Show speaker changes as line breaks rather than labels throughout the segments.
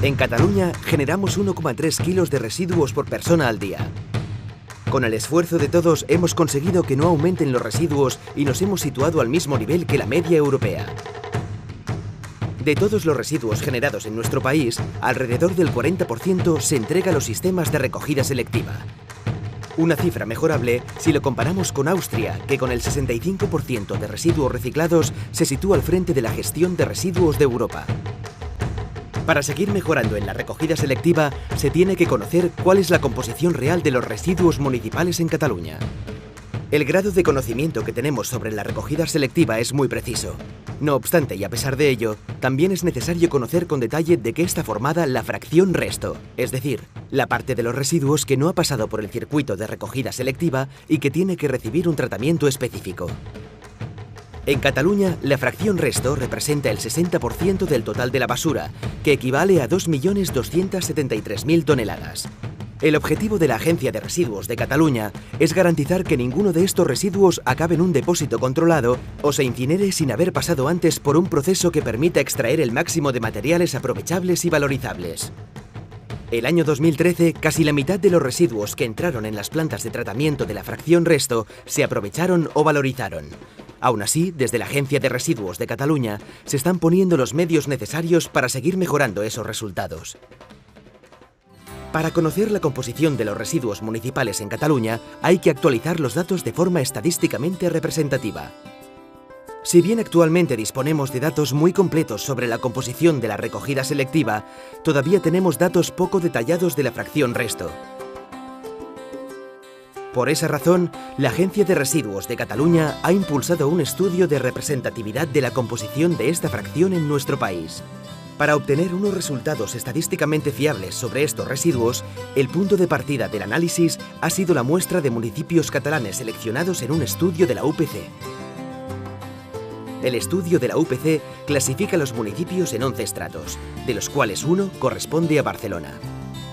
En Cataluña generamos 1,3 kilos de residuos por persona al día. Con el esfuerzo de todos hemos conseguido que no aumenten los residuos y nos hemos situado al mismo nivel que la media europea. De todos los residuos generados en nuestro país, alrededor del 40% se entrega a los sistemas de recogida selectiva. Una cifra mejorable si lo comparamos con Austria, que con el 65% de residuos reciclados se sitúa al frente de la gestión de residuos de Europa. Para seguir mejorando en la recogida selectiva, se tiene que conocer cuál es la composición real de los residuos municipales en Cataluña. El grado de conocimiento que tenemos sobre la recogida selectiva es muy preciso. No obstante, y a pesar de ello, también es necesario conocer con detalle de qué está formada la fracción resto, es decir, la parte de los residuos que no ha pasado por el circuito de recogida selectiva y que tiene que recibir un tratamiento específico. En Cataluña, la fracción resto representa el 60% del total de la basura, que equivale a 2.273.000 toneladas. El objetivo de la Agencia de Residuos de Cataluña es garantizar que ninguno de estos residuos acabe en un depósito controlado o se incinere sin haber pasado antes por un proceso que permita extraer el máximo de materiales aprovechables y valorizables. El año 2013, casi la mitad de los residuos que entraron en las plantas de tratamiento de la fracción resto se aprovecharon o valorizaron. Aún así, desde la Agencia de Residuos de Cataluña se están poniendo los medios necesarios para seguir mejorando esos resultados. Para conocer la composición de los residuos municipales en Cataluña, hay que actualizar los datos de forma estadísticamente representativa. Si bien actualmente disponemos de datos muy completos sobre la composición de la recogida selectiva, todavía tenemos datos poco detallados de la fracción resto. Por esa razón, la Agencia de Residuos de Cataluña ha impulsado un estudio de representatividad de la composición de esta fracción en nuestro país. Para obtener unos resultados estadísticamente fiables sobre estos residuos, el punto de partida del análisis ha sido la muestra de municipios catalanes seleccionados en un estudio de la UPC. El estudio de la UPC clasifica los municipios en 11 estratos, de los cuales uno corresponde a Barcelona.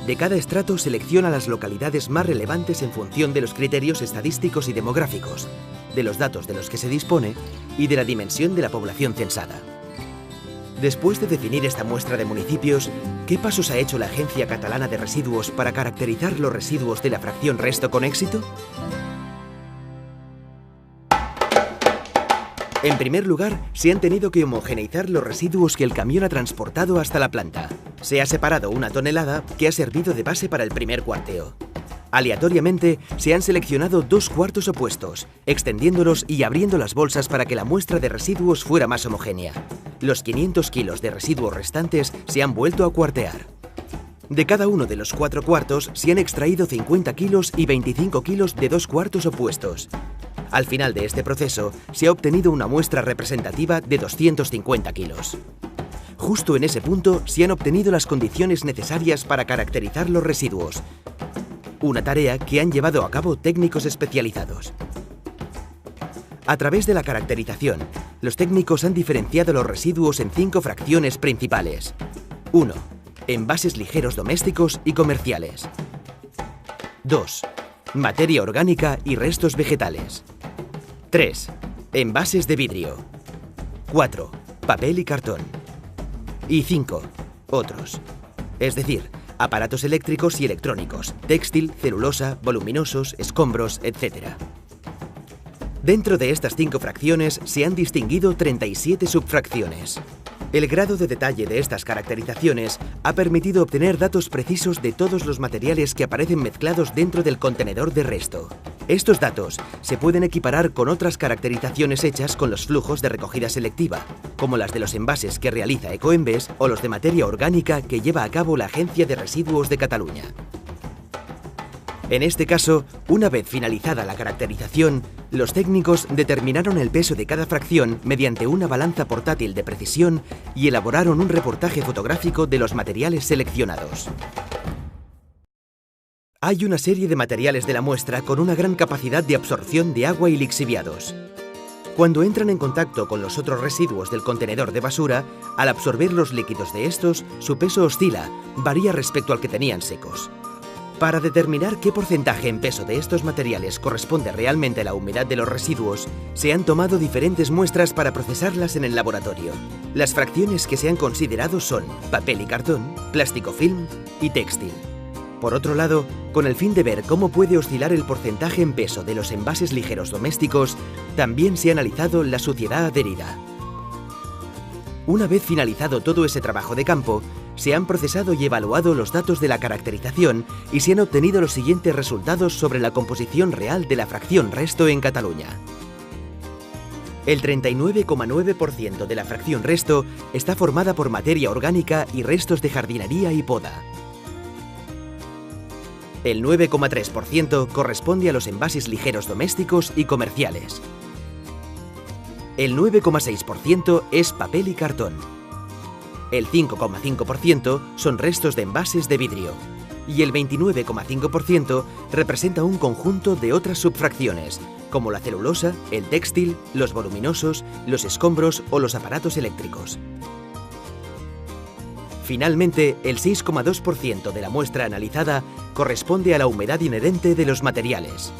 De cada estrato selecciona las localidades más relevantes en función de los criterios estadísticos y demográficos, de los datos de los que se dispone y de la dimensión de la población censada. Después de definir esta muestra de municipios, ¿qué pasos ha hecho la Agencia Catalana de Residuos para caracterizar los residuos de la fracción resto con éxito? En primer lugar, se han tenido que homogeneizar los residuos que el camión ha transportado hasta la planta. Se ha separado una tonelada que ha servido de base para el primer cuarteo. Aleatoriamente, se han seleccionado 2 cuartos opuestos, extendiéndolos y abriendo las bolsas para que la muestra de residuos fuera más homogénea. Los 500 kilos de residuos restantes se han vuelto a cuartear. De cada uno de los 4 cuartos se han extraído 50 kilos y 25 kilos de 2 cuartos opuestos. Al final de este proceso, se ha obtenido una muestra representativa de 250 kilos. Justo en ese punto se han obtenido las condiciones necesarias para caracterizar los residuos, una tarea que han llevado a cabo técnicos especializados. A través de la caracterización, los técnicos han diferenciado los residuos en 5 fracciones principales. 1. Envases ligeros domésticos y comerciales. 2. Materia orgánica y restos vegetales. 3. Envases de vidrio. 4. Papel y cartón. Y 5. Otros. Es decir, aparatos eléctricos y electrónicos, textil, celulosa, voluminosos, escombros, etc. Dentro de estas 5 fracciones se han distinguido 37 subfracciones. El grado de detalle de estas caracterizaciones ha permitido obtener datos precisos de todos los materiales que aparecen mezclados dentro del contenedor de resto. Estos datos se pueden equiparar con otras caracterizaciones hechas con los flujos de recogida selectiva, como las de los envases que realiza Ecoembes o los de materia orgánica que lleva a cabo la Agencia de Residuos de Cataluña. En este caso, una vez finalizada la caracterización, los técnicos determinaron el peso de cada fracción mediante una balanza portátil de precisión y elaboraron un reportaje fotográfico de los materiales seleccionados. Hay una serie de materiales de la muestra con una gran capacidad de absorción de agua y lixiviados. Cuando entran en contacto con los otros residuos del contenedor de basura, al absorber los líquidos de estos, su peso oscila, varía respecto al que tenían secos. Para determinar qué porcentaje en peso de estos materiales corresponde realmente a la humedad de los residuos, se han tomado diferentes muestras para procesarlas en el laboratorio. Las fracciones que se han considerado son papel y cartón, plástico film y textil. Por otro lado, con el fin de ver cómo puede oscilar el porcentaje en peso de los envases ligeros domésticos, también se ha analizado la suciedad adherida. Una vez finalizado todo ese trabajo de campo, se han procesado y evaluado los datos de la caracterización y se han obtenido los siguientes resultados sobre la composición real de la fracción resto en Cataluña. El 39,9% de la fracción resto está formada por materia orgánica y restos de jardinería y poda. El 9,3% corresponde a los envases ligeros domésticos y comerciales. El 9,6% es papel y cartón. El 5,5% son restos de envases de vidrio. Y el 29,5% representa un conjunto de otras subfracciones, como la celulosa, el textil, los voluminosos, los escombros o los aparatos eléctricos. Finalmente, el 6,2% de la muestra analizada corresponde a la humedad inherente de los materiales.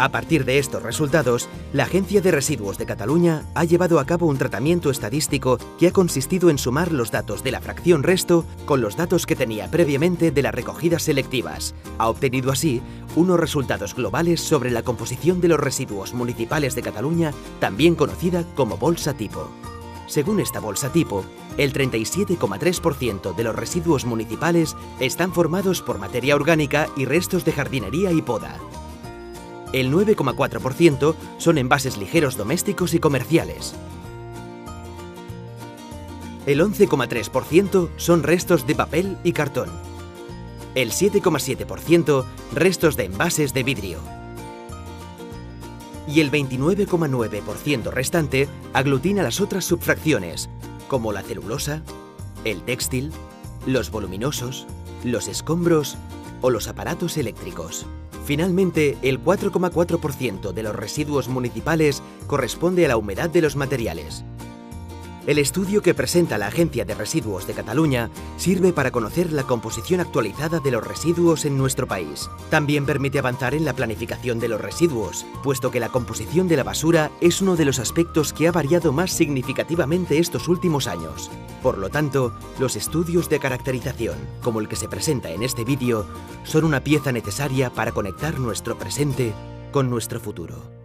A partir de estos resultados, la Agencia de Residuos de Cataluña ha llevado a cabo un tratamiento estadístico que ha consistido en sumar los datos de la fracción resto con los datos que tenía previamente de las recogidas selectivas. Ha obtenido así unos resultados globales sobre la composición de los residuos municipales de Cataluña, también conocida como bolsa tipo. Según esta bolsa tipo, el 37,3% de los residuos municipales están formados por materia orgánica y restos de jardinería y poda. El 9,4% son envases ligeros domésticos y comerciales. El 11,3% son restos de papel y cartón. El 7,7% restos de envases de vidrio. Y el 29,9% restante aglutina las otras subfracciones, como la celulosa, el textil, los voluminosos, los escombros o los aparatos eléctricos. Finalmente, el 4,4% de los residuos municipales corresponde a la humedad de los materiales. El estudio que presenta la Agencia de Residuos de Cataluña sirve para conocer la composición actualizada de los residuos en nuestro país. También permite avanzar en la planificación de los residuos, puesto que la composición de la basura es uno de los aspectos que ha variado más significativamente estos últimos años. Por lo tanto, los estudios de caracterización, como el que se presenta en este vídeo, son una pieza necesaria para conectar nuestro presente con nuestro futuro.